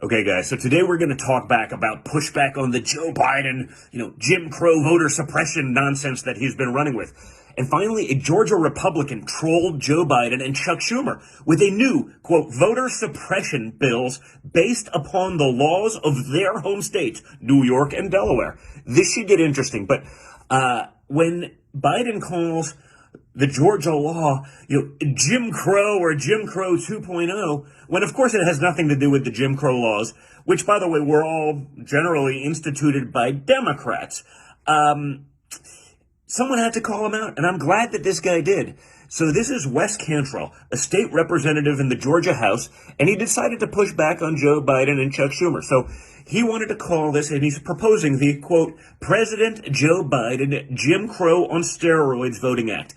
Okay, guys, so today we're going to talk back about pushback on the Joe Biden, Jim Crow voter suppression nonsense that he's been running with. And finally, a Georgia Republican trolled Joe Biden and Chuck Schumer with a new, quote, voter suppression bills based upon the laws of their home states, New York and Delaware. This should get interesting, but when Biden calls the Georgia law, Jim Crow or Jim Crow 2.0, when of course it has nothing to do with the Jim Crow laws, which, by the way, were all generally instituted by Democrats. Someone had to call him out, and I'm glad that this guy did. So this is Wes Cantrell, a state representative in the Georgia House, and he decided to push back on Joe Biden and Chuck Schumer. So he wanted to call this, and he's proposing the, quote, President Joe Biden Jim Crow on Steroids Voting Act.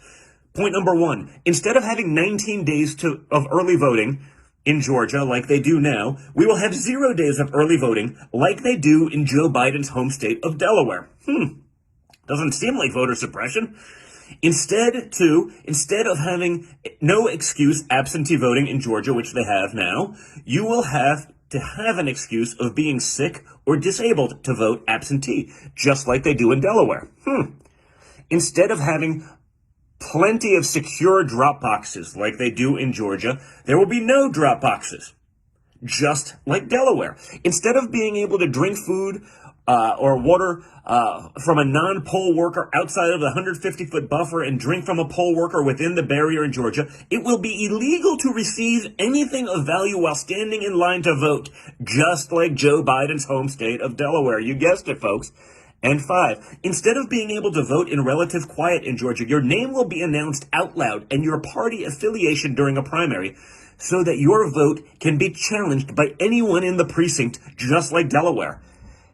Point number one, instead of having 19 days of early voting in Georgia like they do now, we will have 0 days of early voting like they do in Joe Biden's home state of Delaware. Doesn't seem like voter suppression. Instead of having no excuse absentee voting in Georgia, which they have now, you will have to have an excuse of being sick or disabled to vote absentee, just like they do in Delaware. Instead of having plenty of secure drop boxes like they do in Georgia, there will be no drop boxes, just like Delaware. Instead of being able to drink food or water from a non-poll worker outside of the 150-foot buffer and drink from a poll worker within the barrier in Georgia, it will be illegal to receive anything of value while standing in line to vote, just like Joe Biden's home state of Delaware. You guessed it, folks. And 5, instead of being able to vote in relative quiet in Georgia, your name will be announced out loud and your party affiliation during a primary so that your vote can be challenged by anyone in the precinct, just like Delaware.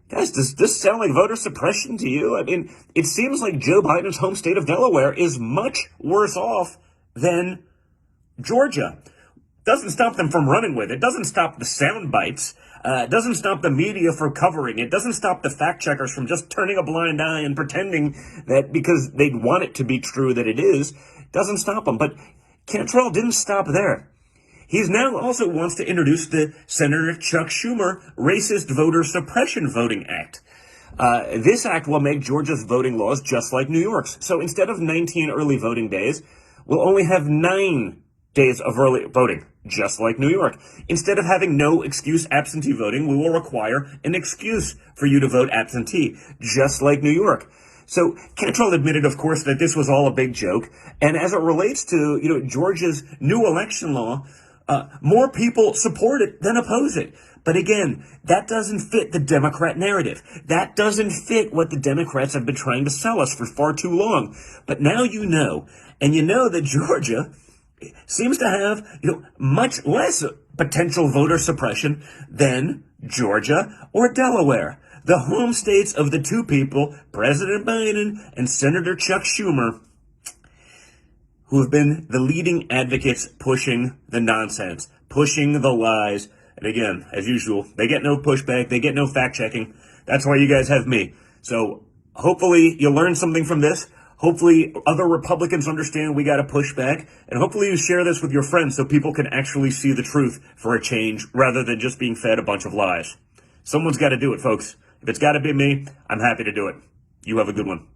Guys, does this sound like voter suppression to you? I mean, it seems like Joe Biden's home state of Delaware is much worse off than Georgia. Doesn't stop them from running with it. Doesn't stop the sound bites. Doesn't stop the media from covering it. Doesn't stop the fact checkers from just turning a blind eye and pretending that because they want it to be true that it is. Doesn't stop them. But Cantrell didn't stop there. He's now also wants to introduce the Senator Chuck Schumer Racist Voter Suppression Voting Act. This act will make Georgia's voting laws just like New York's. So instead of 19 early voting days, we'll only have 9 days of early voting, just like New York. Instead of having no excuse absentee voting, we will require an excuse for you to vote absentee, just like New York. So Cantrell admitted, of course, that this was all a big joke. And as it relates to, Georgia's new election law, more people support it than oppose it. But again, that doesn't fit the Democrat narrative. That doesn't fit what the Democrats have been trying to sell us for far too long. But now you know, and you know that Georgia seems to have, much less potential voter suppression than Georgia or Delaware, the home states of the two people, President Biden and Senator Chuck Schumer, who have been the leading advocates pushing the nonsense, pushing the lies. And again, as usual, they get no pushback, they get no fact checking. That's why you guys have me. So hopefully you learned something from this. Hopefully other Republicans understand we got to push back, and hopefully you share this with your friends so people can actually see the truth for a change rather than just being fed a bunch of lies. Someone's got to do it, folks. If it's got to be me, I'm happy to do it. You have a good one.